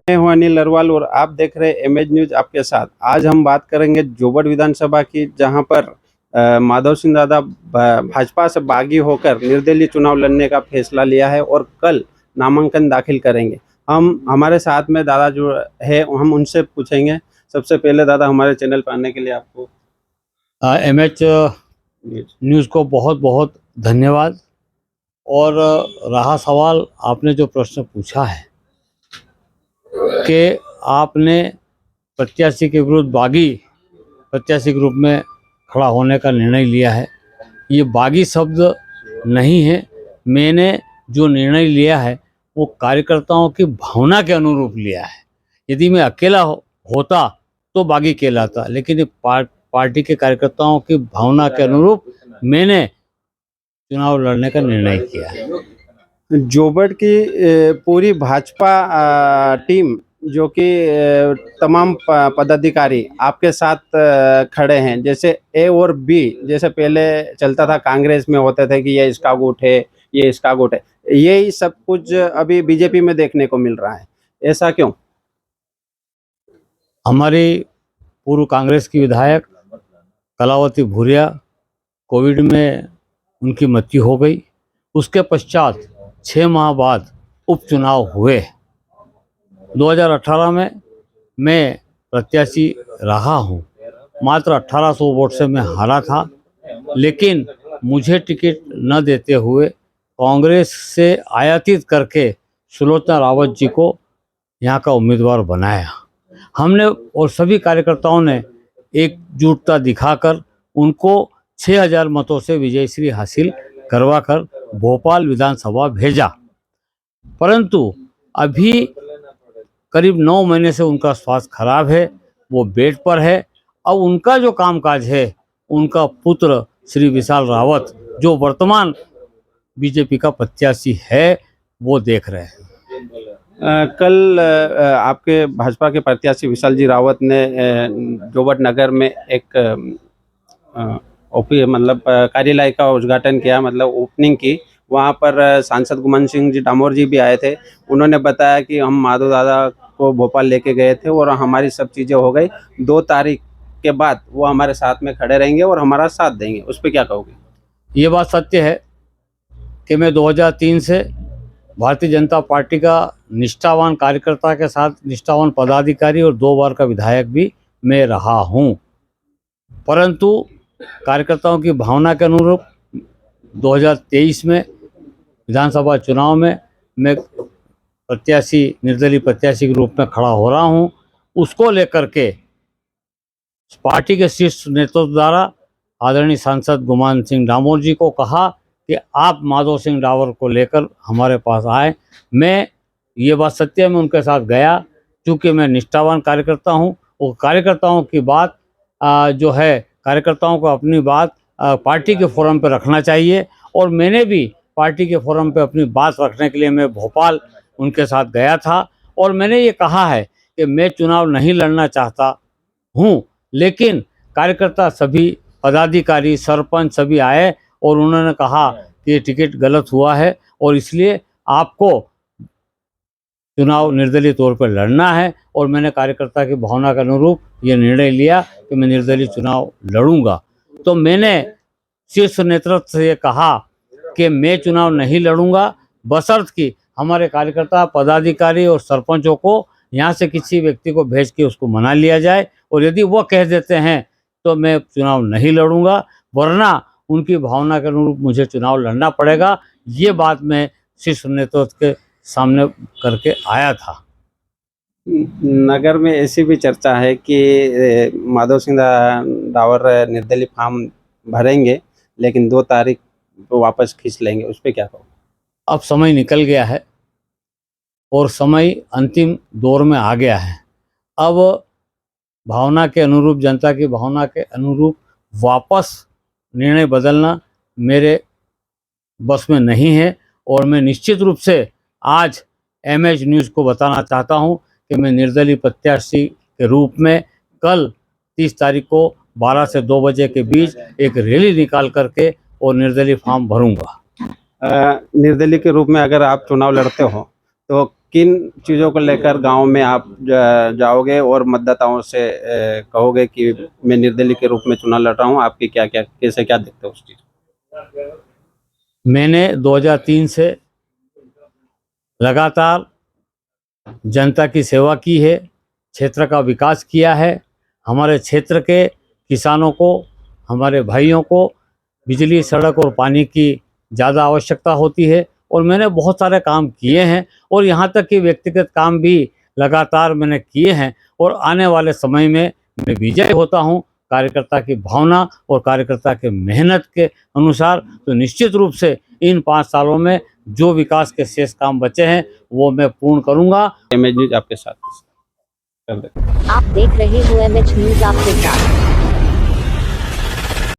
मैं हूं अनिल अरवाल और आप देख रहे हैं एमएच न्यूज आपके साथ। आज हम बात करेंगे जोबट विधानसभा की, जहां पर माधव सिंह दादा भाजपा से बागी होकर निर्दलीय चुनाव लड़ने का फैसला लिया है और कल नामांकन दाखिल करेंगे। हम हमारे साथ में दादा जो है हम उनसे पूछेंगे। सबसे पहले दादा, हमारे चैनल पर आने के लिए आपको एमएच न्यूज़ को बहुत बहुत धन्यवाद। और रहा सवाल, आपने जो प्रश्न पूछा है कि आपने प्रत्याशी के विरुद्ध बागी प्रत्याशी के रूप में खड़ा होने का निर्णय लिया है, ये बागी शब्द नहीं है। मैंने जो निर्णय लिया है वो कार्यकर्ताओं की भावना के अनुरूप लिया है। यदि मैं अकेला होता तो बागी कहलाता, लेकिन ये पार्टी के कार्यकर्ताओं की भावना के अनुरूप मैंने चुनाव लड़ने का निर्णय किया है। जोबट की पूरी भाजपा टीम, जो कि तमाम पदाधिकारी आपके साथ खड़े हैं, जैसे ए और बी, जैसे पहले चलता था कांग्रेस में होते थे कि ये इसका गुट है, ये इसका गुट है, यही सब कुछ अभी बीजेपी में देखने को मिल रहा है। ऐसा क्यों? हमारी पूर्व कांग्रेस की विधायक कलावती भूरिया, कोविड में उनकी मृत्यु हो गई। उसके पश्चात 6 माह बाद उपचुनाव हुए। 2018 में मैं प्रत्याशी रहा हूं, मात्र 1800 वोट से मैं हारा था, लेकिन मुझे टिकट न देते हुए कांग्रेस से आयातित करके सुलोचना रावत जी को यहाँ का उम्मीदवार बनाया। हमने और सभी कार्यकर्ताओं ने एकजुटता दिखाकर उनको 6000 मतों से विजयश्री हासिल करवाकर भोपाल विधानसभा भेजा। परंतु अभी करीब 9 महीने से उनका स्वास्थ्य खराब है, वो बेड पर है। अब उनका जो कामकाज है, उनका पुत्र श्री विशाल रावत, जो वर्तमान बीजेपी का प्रत्याशी है, वो देख रहे हैं। कल आपके भाजपा के प्रत्याशी विशाल जी रावत ने जोबट नगर में एक मतलब कार्यालय का उद्घाटन किया, मतलब ओपनिंग की। वहाँ पर सांसद गुमान सिंह जी डामोर जी भी आए थे। उन्होंने बताया कि हम माधव दादा को भोपाल लेके गए थे और हमारी सब चीज़ें हो गई। 2 तारीख के बाद वो हमारे साथ में खड़े रहेंगे और हमारा साथ देंगे। उस पर क्या कहोगे? ये बात सत्य है कि मैं 2003 से भारतीय जनता पार्टी का निष्ठावान कार्यकर्ता के साथ निष्ठावान पदाधिकारी और 2 बार का विधायक भी मैं रहा हूं। परंतु कार्यकर्ताओं की भावना के अनुरूप 2023 में विधानसभा चुनाव में मैं निर्दलीय प्रत्याशी के रूप में खड़ा हो रहा हूं। उसको लेकर के पार्टी के शीर्ष नेतृत्व द्वारा आदरणीय सांसद गुमान सिंह डामोर जी को कहा कि आप माधव सिंह डावर को लेकर हमारे पास आए। मैं ये बात सत्य है, मैं उनके साथ गया, क्योंकि मैं निष्ठावान कार्यकर्ता हूं। वो कार्यकर्ताओं की बात जो है, कार्यकर्ताओं को अपनी बात पार्टी के फोरम पर रखना चाहिए। और मैंने भी पार्टी के फोरम पर अपनी बात रखने के लिए मैं भोपाल उनके साथ गया था। और मैंने ये कहा है कि मैं चुनाव नहीं लड़ना चाहता हूँ, लेकिन कार्यकर्ता सभी पदाधिकारी सरपंच सभी आए और उन्होंने कहा कि ये टिकट गलत हुआ है और इसलिए आपको चुनाव निर्दलीय तौर पर लड़ना है। और मैंने कार्यकर्ता की भावना के अनुरूप ये निर्णय लिया कि मैं निर्दलीय चुनाव लड़ूंगा। तो मैंने शीर्ष नेतृत्व से ये कहा कि मैं चुनाव नहीं लड़ूंगा, बशर्त कि हमारे कार्यकर्ता पदाधिकारी और सरपंचों को यहाँ से किसी व्यक्ति को भेज के उसको मना लिया जाए। और यदि वो कह देते हैं तो मैं चुनाव नहीं लड़ूंगा, वरना उनकी भावना के अनुरूप मुझे चुनाव लड़ना पड़ेगा। ये बात मैं शीर्ष नेतृत्व के सामने करके आया था। नगर में ऐसी भी चर्चा है कि माधव सिंह डावर निर्दलीय फॉर्म भरेंगे, लेकिन 2 तारीख को वापस खींच लेंगे। उस पर क्या कहो? अब समय निकल गया है और समय अंतिम दौर में आ गया है। अब भावना के अनुरूप, जनता की भावना के अनुरूप वापस निर्णय बदलना मेरे बस में नहीं है। और मैं निश्चित रूप से आज एमएच न्यूज़ को बताना चाहता हूं कि मैं निर्दलीय प्रत्याशी के रूप में कल 30 तारीख को 12 से 2 बजे के बीच एक रैली निकाल करके और निर्दलीय फॉर्म भरूंगा। निर्दलीय के रूप में अगर आप चुनाव लड़ते हो तो किन चीज़ों को लेकर गांव में आप जाओगे और मतदाताओं से कहोगे कि मैं निर्दलीय के रूप में चुनाव लड़ रहा हूं, आपकी क्या क्या कैसे क्या देखते हो उस चीज़? मैंने 2003 से लगातार जनता की सेवा की है, क्षेत्र का विकास किया है। हमारे क्षेत्र के किसानों को, हमारे भाइयों को बिजली, सड़क और पानी की ज़्यादा आवश्यकता होती है और मैंने बहुत सारे काम किए हैं और यहाँ तक कि व्यक्तिगत काम भी लगातार मैंने किए हैं और आने वाले समय में मैं विजय होता हूँ कार्यकर्ता की भावना और कार्यकर्ता के मेहनत के अनुसार। तो निश्चित रूप से इन 5 सालों में जो विकास के शेष काम बचे हैं वो मैं पूर्ण करूँगा। इमेज न्यूज आपके साथ कर दे। आप देख रहे हो MH न्यूज आपके साथ।